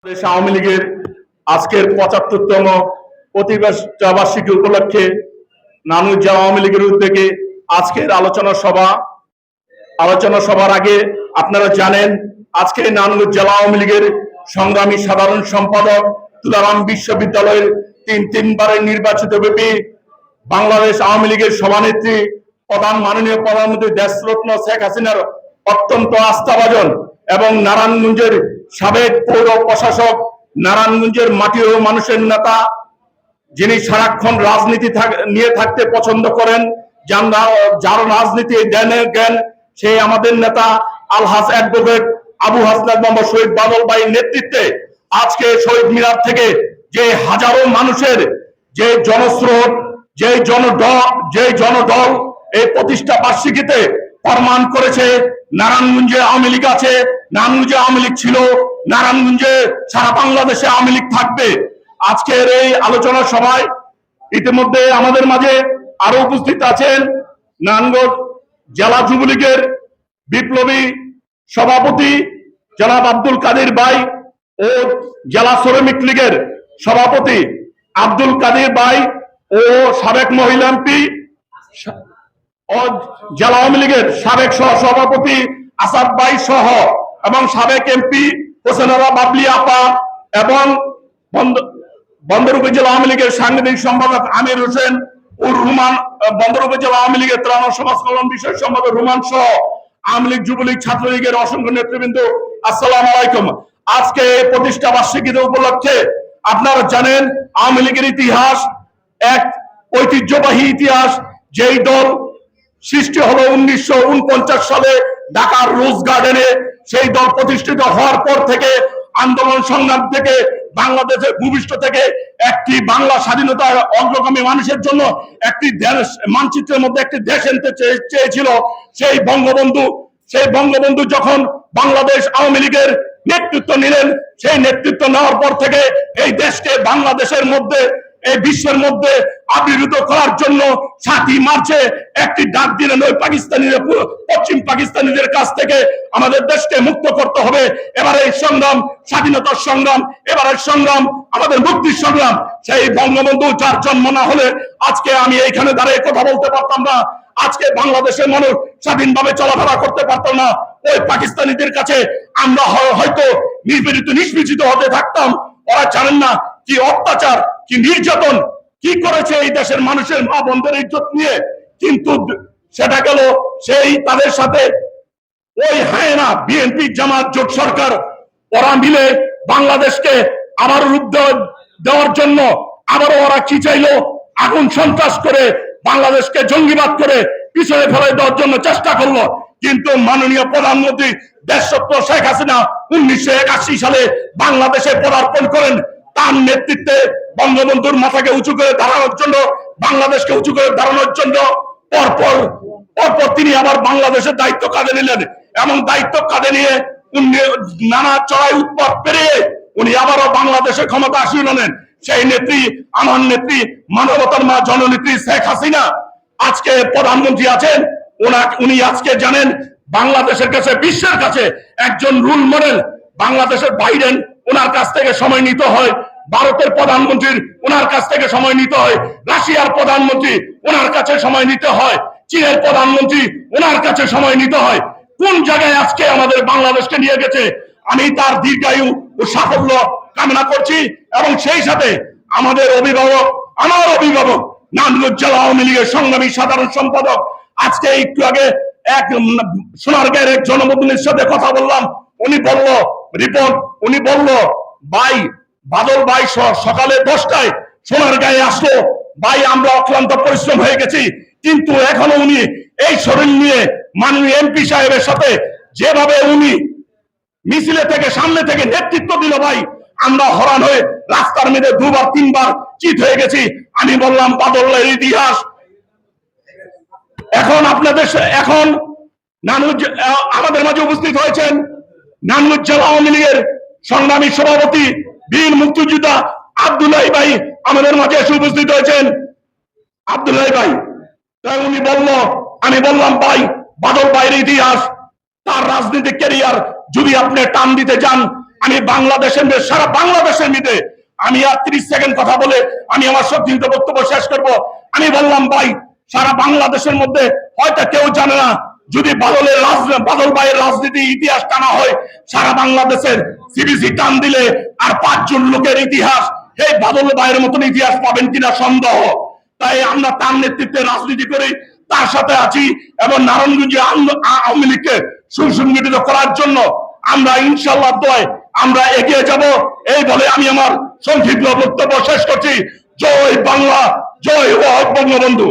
বাংলাদেশ আওয়ামী লীগের আজকের ৭৫তম প্রতিষ্ঠা বার্ষিকী উপলক্ষে নানুর জেলা আওয়ামী লীগের উদ্যোগে আজকের আলোচনা সভার আগে আপনারা জানেন আজকে নানুর জেলা আওয়ামী লীগের সংগ্রামী সাধারণ সম্পাদক তুলারাম বিশ্ববিদ্যালয়ের তিনবারের নির্বাচিত বিপি বাংলাদেশ আওয়ামী লীগের সভানেত্রী মাননীয় প্রধানমন্ত্রী দেশরত্ন শেখ হাসিনার অত্যন্ত আস্থাভাজন এবং নারায়ণগঞ্জের সাবেক পৌর প্রশাসক, নারায়ণগঞ্জের মাটি ও মানুষের নেতা, যিনি সারাক্ষণ রাজনীতি নিয়ে থাকতে পছন্দ করেন, যার রাজনীতি জ্ঞান সেই আমাদের নেতা আলহাজ অ্যাডভোকেট আবু হাসনাত মোহাম্মদ শহীদ বাদল ভাইয়ের নেতৃত্বে আজকে শহীদ মিনার থেকে যে হাজারো মানুষের যে জনস্রোত, যে জনদল এই প্রতিষ্ঠা বার্ষিকীতে প্রমাণ করেছে নারায়ণগঞ্জে আওয়ামী লীগ আছে, নারায়ণগঞ্জে আওয়ামী লীগ ছিল, নারায়ণগঞ্জে সারা বাংলাদেশে আওয়ামী লীগ থাকবে। আজকের এই আলোচনা সভায় ইতিমধ্যে আমাদের মাঝে আরো উপস্থিত আছেন নারায়ণগঞ্জ জেলা যুবলীগের বিপ্লবী সভাপতি জনাব আব্দুল কাদের ভাই ও জেলা শ্রমিক লীগের সভাপতি আব্দুল কাদের ভাই ও সাবেক মহিলা এমপি ও জেলা আওয়ামী লীগের সাবেক সভাপতি আসাদ ভাই সহ এবং সাবেক এমপি হোসেনারা বাবলি আপা এবং বন্দর উপজেলা আওয়ামী লীগের সাংগঠনিক সম্পাদক আমির হোসেন ও রুমান, বন্দর উপজেলা আওয়ামী লীগের ত্রাণ ও সমাজ কল্যাণ বিষয় সম্পাদক রুমান সহ আওয়ামী লীগ, যুবলীগ, ছাত্রলীগের অসংখ্য নেতৃবৃন্দ, আসসালামু আলাইকুম। আজকে প্রতিষ্ঠা বার্ষিকী উপলক্ষে আপনারা জানেন আওয়ামী লীগের ইতিহাস এক ঐতিহ্যবাহী ইতিহাস। যেই দল সৃষ্টি হলো 1949 সালে ঢাকার রোজ গার্ডেনে, সেই দল প্রতিষ্ঠিত হওয়ার পর থেকে আন্দোলন সংগ্রাম থেকে বাংলাদেশের ভূপৃষ্ঠ থেকে একটি বাংলা স্বাধীনতার অগ্রগামী মানুষের জন্য একটি দেশ মানচিত্রের মধ্যে একটি দেশ আনতে চেয়েছিল সেই বঙ্গবন্ধু যখন বাংলাদেশ আওয়ামী লীগের নেতৃত্ব নিলেন, সেই নেতৃত্ব নেওয়ার পর থেকে এই দেশকে বাংলাদেশের মধ্যে এই বিশ্বের মধ্যে আবির্ভূত করার জন্য 7ই মার্চে একটি ডাক দিলেন ওই পশ্চিম পাকিস্তানিদের কাছ থেকে আমাদের দেশকে মুক্ত করতে হবে। এবারে এই সংগ্রাম স্বাধীনতার সংগ্রাম, এবারের সংগ্রাম আমাদের মুক্তির সংগ্রাম। সেই বঙ্গবন্ধু যার জন্ম না হলে আজকে আমি এইখানে দাঁড়িয়ে কথা বলতে পারতাম না, আজকে বাংলাদেশের মানুষ স্বাধীনভাবে চলাফেরা করতে পারতাম না। ওই পাকিস্তানিদের কাছে আমরা হয়তো নিষ্পেষিত হতে থাকতাম। ওরা জানেন না কি অত্যাচার, কি নির্যাতন কি করেছে এই দেশের মানুষের মা বোনদের ইজ্জত নিয়ে। কিন্তু সেটা গেল সেই তাদের সাথে ওই হায়না বিএনপি জামাত জোট সরকার, ওরা মিলে বাংলাদেশকে আবার রূপ দেওয়ার জন্য আবারও ওরা কি চাইলো, আগুন সন্ত্রাস করে বাংলাদেশকে জঙ্গিবাদ করে পিছনে ফেলে দেওয়ার জন্য চেষ্টা করলো। কিন্তু মাননীয় প্রধানমন্ত্রী দেশরত্ন শেখ হাসিনা 1981 সালে বাংলাদেশে পদার্পণ করেন। তার নেতৃত্বে বঙ্গবন্ধুর মাথাকে উঁচু করে দাঁড়ানোর জন্য, বাংলাদেশকে উঁচু করে দাঁড়ানোর জন্য পরপর তিনি আবার বাংলাদেশের দায়িত্ব কাঁধে নিলেন এবং দায়িত্ব কাঁধে নিয়ে নানা চড়াই উৎপাত পেরিয়ে উনি আবারও বাংলাদেশের ক্ষমতা আসীন হলেন। সেই নেত্রী, আমার নেত্রী, মানবতার মা জননেত্রী শেখ হাসিনা আজকে প্রধানমন্ত্রী আছেন। উনি আজকে জানেন বাংলাদেশের কাছে, বিশ্বের কাছে একজন রোল মডেল। বাংলাদেশের বাইডেন ওনার কাছ থেকে সময় নিতে হয়, ভারতের প্রধানমন্ত্রীর ওনার কাছ থেকে সময় নিতে হয়, রাশিয়ার প্রধানমন্ত্রী ওনার কাছে সময় নিতে হয়, চীনের প্রধানমন্ত্রী ওনার কাছে সময় নিতে হয়। কোন জায়গায় আজকে আমাদের বাংলাদেশকে নিয়ে গেছে। আমি তার দীর্ঘায়ু ও সাফল্য কামনা করছি এবং সেই সাথে আমার অভিভাবক নারায়ণগঞ্জ জেলা আওয়ামী লীগের সংগ্রামী সাধারণ সম্পাদক, আজকে একটু আগে এক সোনারগাঁয়ের এক জনপ্রতিনিধির সাথে কথা বললাম। উনি বলল ভাই বাদল ভাই সকালে 10টায় সোনারগাঁয়ে আসলো, ভাই আমরা অক্লান্ত পরিশ্রম হয়ে গেছি, কিন্তু এখনো উনি এই শরীর নিয়ে মাননীয় এমপি সাহেবের সাথে যেভাবে উনি মিছিলে থেকে সামনে থেকে নেতৃত্ব দিল, ভাই আমরা হরান হয়ে রাস্তার মধ্যে 2-3 বার চিত হয়ে গেছি। আমি বললাম বাদলের ইতিহাস এখন আমাদের মাঝে উপস্থিত হয়েছেন নারায়ণগঞ্জ জেলা আওয়ামী লীগের সংগ্রামী সভাপতি বীর মুক্তিযোদ্ধা আব্দুল্লাহ ভাই আমাদের মাঝে এসে উপস্থিত হয়েছেন। আব্দুল্লাহ ভাই তাই উনি আমি বললাম ভাই বাদল ভাইয়ের ইতিহাস, তার রাজনৈতিক ক্যারিয়ার যদি আপনি টান দিতে যান আমি বাংলাদেশের সারা বাংলাদেশের মিলে আমি আর 30 সেকেন্ড কথা বলে আমি আমার সত্যিত বক্তব্য শেষ করব। আমি বললাম ভাই, সারা বাংলাদেশের মধ্যে হয়তো কেউ জানে না, যদি বাদল ভাইয়ের রাজনীতি ইতিহাস টানা হয়, সারা বাংলাদেশের সিবিসি টান দিলে আর 5 জন লোকের ইতিহাস এই বাদল ভাইয়ের মতন ইতিহাস পাবেন কিনা সন্দেহ। তাই আমরা তার নেতৃত্বে রাজনীতি করি, তার সাথে আছি, এবং নারায়ণগঞ্জে আওয়ামী লীগকে সুসংগঠিত করার জন্য আমরা ইনশাআল্লাহ দোয় আমরা এগিয়ে যাব। এই বলে আমি আমার সংক্ষিপ্ত বক্তব্য শেষ করছি। জয় বাংলা, জয় বঙ্গবন্ধু।